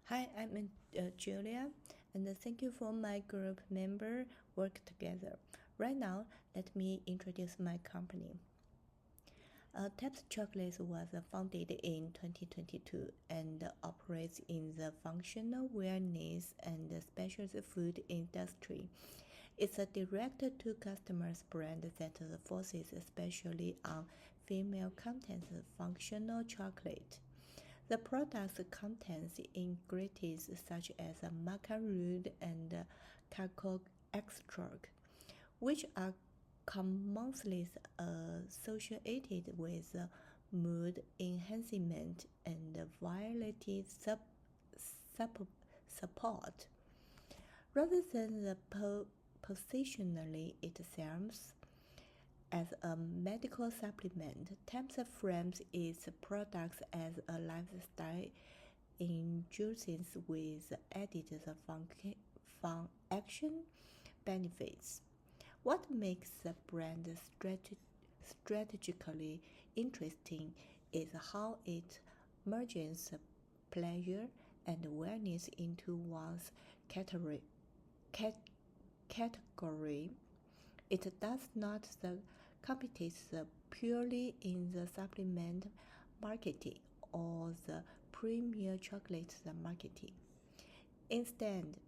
Hi, I'm Julia, and thank you for my group member work together. Right now, let me introduce my company. Taps Chocolates was founded in 2022 and operates in the functional wellness and specialty food industry. It's a direct-to-customers brand that focuses especially on female contents functional chocolate. The product contains ingredients such as maca root and cacao extract, which are commonly associated with mood enhancement and variety support. Rather than the positionally it serves as a medical supplement, Tempsa frames its products as a lifestyle indulgence with added fun action benefits. What makes the brand strategically interesting is how it merges pleasure and wellness into one's category. It does not compete purely in the supplement marketing or the premier chocolate marketing. Instead,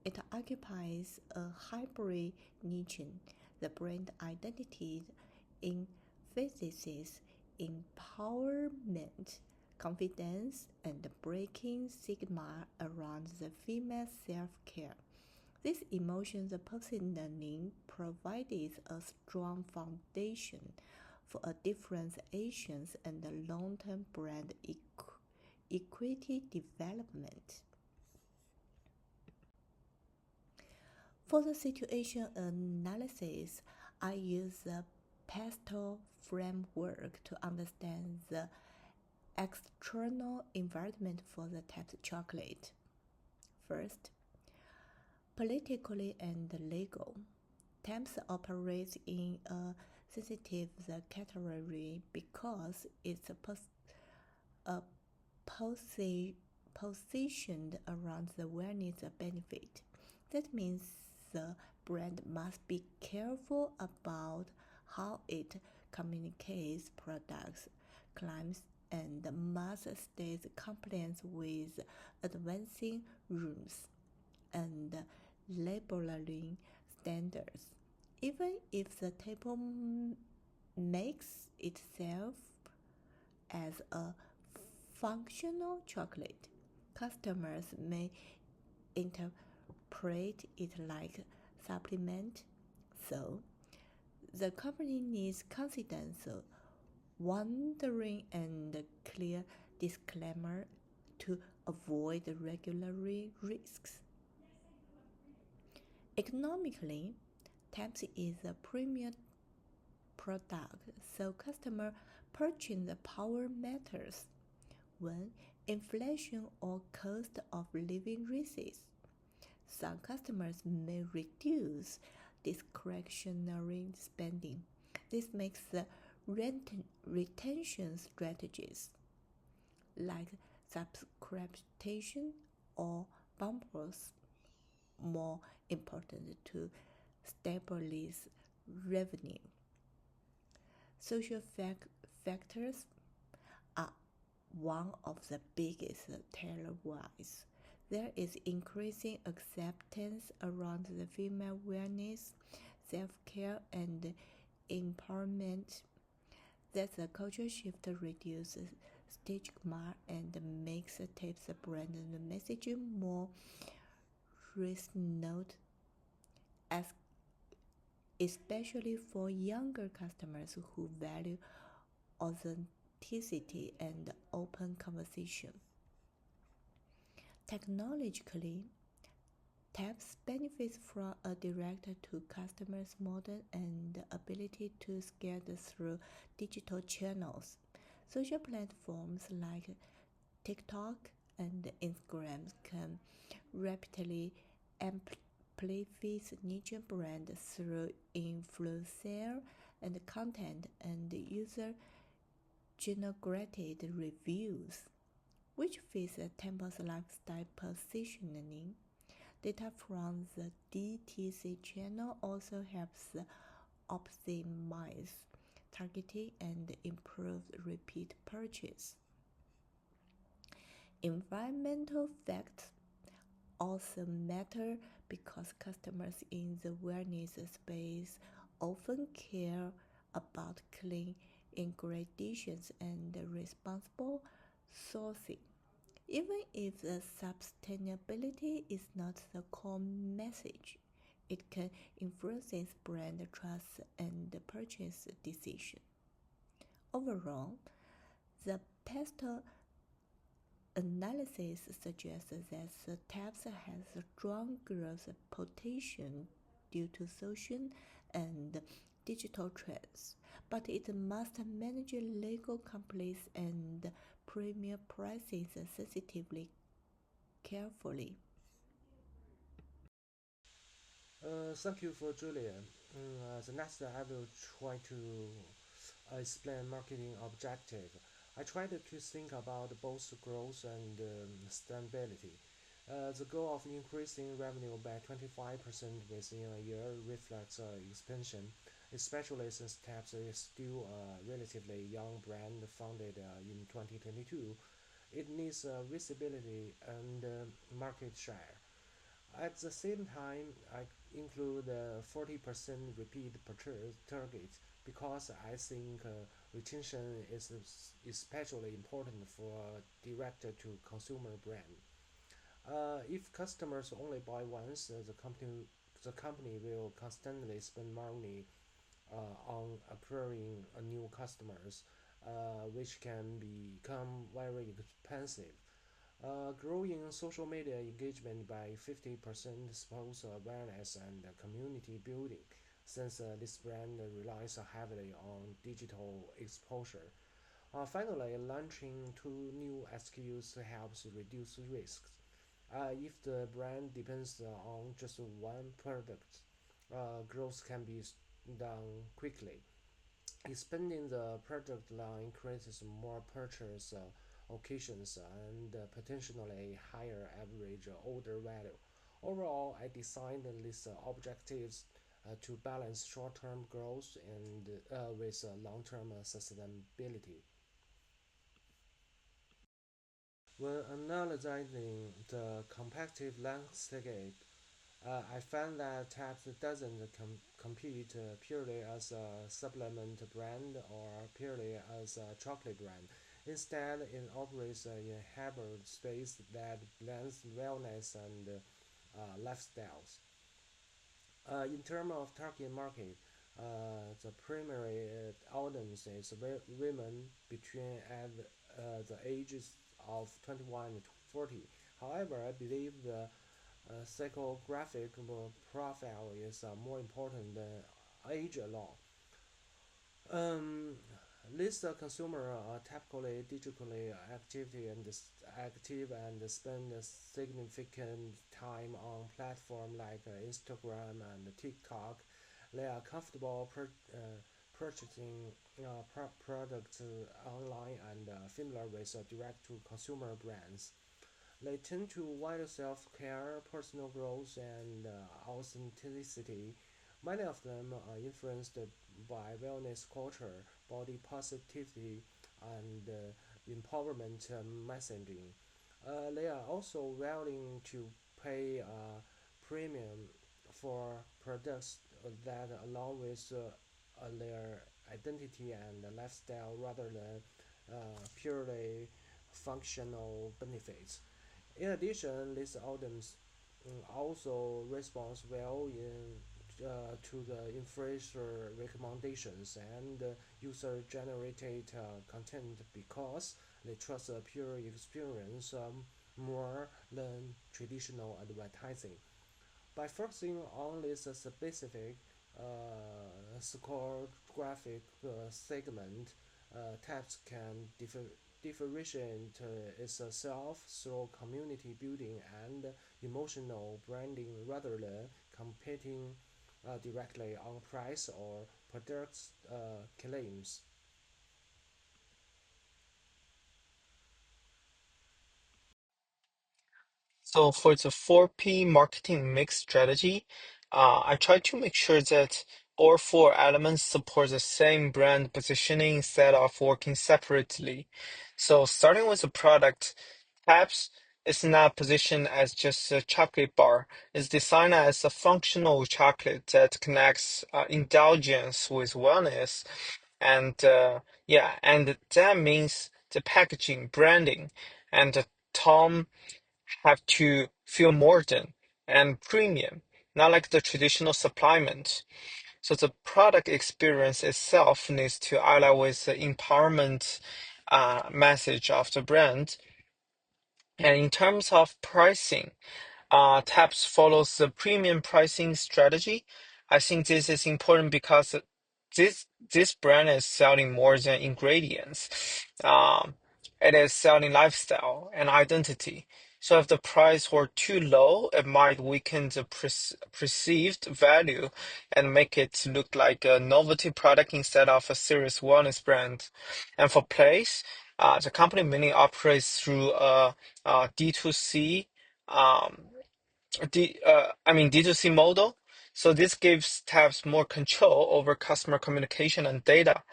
it occupies a hybrid niche. The brand identity emphasizes empowerment, confidence, and breaking stigma around the female self-care. This emotion positioning provides a strong foundation for a differentiation and long-term brand equity development. For the situation analysis, I use the PESTEL framework to understand the external environment for the Taps chocolate. First, politically and legal. Taps operates in a sensitive category because it's positioned around the wellness benefit. That means the brand must be careful about how it communicates products, claims, and must stay compliant with advancing rules and labeling standards. Even if the table makes itself as a functional chocolate, customers may interpret it like supplement. So, the company needs confidence, wondering, and clear disclaimer to avoid regulatory risks. Economically, Taps is a premium product, so customer purchasing power matters. When inflation or cost of living rises, some customers may reduce discretionary spending. This makes the retention strategies like subscription or bumpers more important to stabilize revenue. Social factors are one of the biggest tailwinds. There is increasing acceptance around the female wellness, self-care, and empowerment. That the culture shift reduces stigma and makes the Taps brand and messaging more resonant, as especially for younger customers who value authenticity and open conversation. Technologically, Taps benefits from a direct-to-customers model and ability to scale through digital channels. Social platforms like TikTok and Instagram can rapidly amplify niche brand through influencer and content and user generated reviews. which fits Temple's lifestyle positioning. Data from the DTC channel also helps optimize targeting and improve repeat purchase. Environmental facts also matter because customers in the wellness space often care about clean ingredients and responsible sourcing. Even if the sustainability is not the core message, it can influence brand trust and purchase decision. Overall, the past analysis suggests that the TAPS has strong growth potential due to social and digital trends, but it must manage legal compliance and premium pricing sensitively carefully. Thank you for Julian. The next I will try to explain marketing objective. I tried to think about both growth and sustainability. The goal of increasing revenue by 25% within a year reflects expansion, especially since Tabs is still a relatively young brand founded in 2022. It needs visibility and market share. At the same time, I include a 40% repeat purchase target because I think retention is especially important for a direct to consumer brand. If customers only buy once, the company will constantly spend money on acquiring new customers, which can become very expensive. Growing social media engagement by 50% supports awareness and community building, since this brand relies heavily on digital exposure. Finally, launching two new SKUs helps reduce risks. If the brand depends on just one product, growth can be done quickly. Expanding the product line creates more purchase occasions and potentially higher average order value. Overall, I designed these objectives to balance short-term growth and with long-term sustainability. When analyzing the competitive landscape, I found that Tabs doesn't compete purely as a supplement brand or purely as a chocolate brand. Instead, it operates in a hybrid space that blends wellness and lifestyles. In terms of target market, the primary audience is women between the ages of 21 to 40. However, I believe the psychographic profile is more important than age alone. Um, These consumers are typically digitally active and spend a significant time on platforms like Instagram and TikTok. They are comfortable purchasing products online and familiar with direct-to-consumer brands. They tend to value self-care, personal growth, and authenticity. Many of them are influenced by wellness culture, body positivity, and empowerment messaging. They are also willing to pay a premium for products that align with their identity and lifestyle rather than purely functional benefits. In addition, these items also respond well to the influencer recommendations and user-generated content because they trust a pure experience more than traditional advertising. By focusing on this specific psychographic segment, Taps can differentiate itself through community building and emotional branding rather than competing directly on price or product claims. So for the 4P marketing mix strategy, I try to make sure that all four elements support the same brand positioning instead of working separately. So starting with the product, Tabs is not positioned as just a chocolate bar. It's designed as a functional chocolate that connects indulgence with wellness. And yeah, and that means the packaging, branding, and the tone have to feel modern and premium, not like the traditional supplement. So the product experience itself needs to align with the empowerment message of the brand. And in terms of pricing, Taps follows the premium pricing strategy. I think this is important because this brand is selling more than ingredients. Um, it is selling lifestyle and identity. So if the price were too low, it might weaken the perceived value and make it look like a novelty product instead of a serious wellness brand. And for Place, the company mainly operates through a D2C um, D2C model. So this gives Tabs more control over customer communication and data.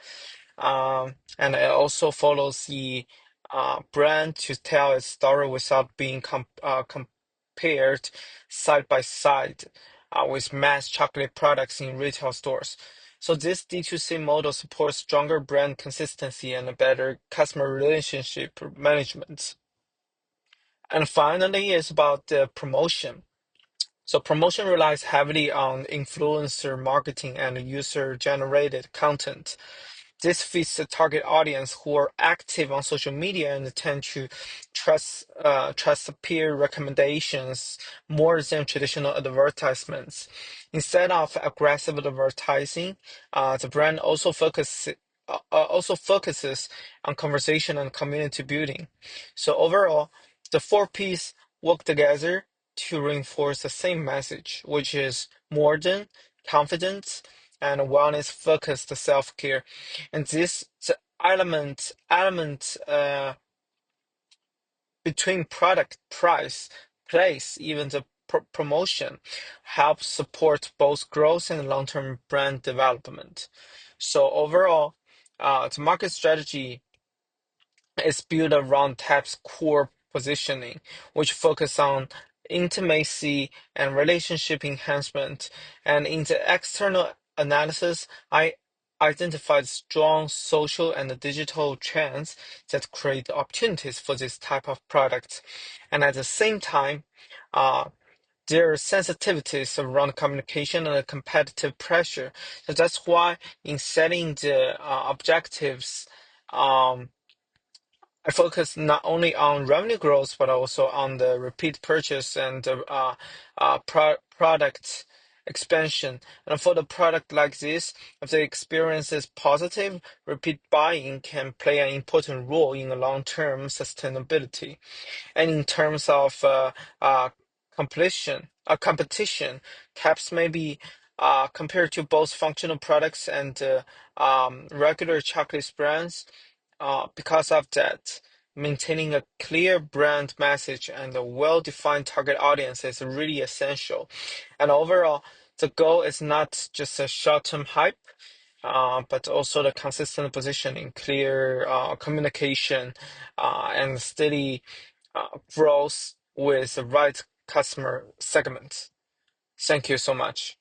And it also follows the brand to tell its story without being compared side by side with mass chocolate products in retail stores. So this D2C model supports stronger brand consistency and a better customer relationship management. And finally, it's about the promotion. So promotion relies heavily on influencer marketing and user-generated content. This fits the target audience who are active on social media and tend to trust peer recommendations more than traditional advertisements. Instead of aggressive advertising, the brand also focuses on conversation and community building. So overall, the four P's work together to reinforce the same message, which is modern, confident, and wellness-focused self-care. And this the element between product, price, place, even the promotion helps support both growth and long-term brand development. So overall, the market strategy is built around Tap's core positioning, which focus on intimacy and relationship enhancement. And in the external analysis, I identified strong social and digital trends that create opportunities for this type of product. And at the same time, uh, there are sensitivities around communication and competitive pressure. So that's why in setting the objectives, um, I focus not only on revenue growth, but also on the repeat purchase and the product expansion. And for the product like this, if the experience is positive, repeat buying can play an important role in the long-term sustainability. And in terms of competition, caps may be compared to both functional products and regular chocolate brands. Because of that, maintaining a clear brand message and a well-defined target audience is really essential. And overall, the goal is not just a short-term hype, but also the consistent positioning, clear communication, and steady growth with the right customer segment. Thank you so much.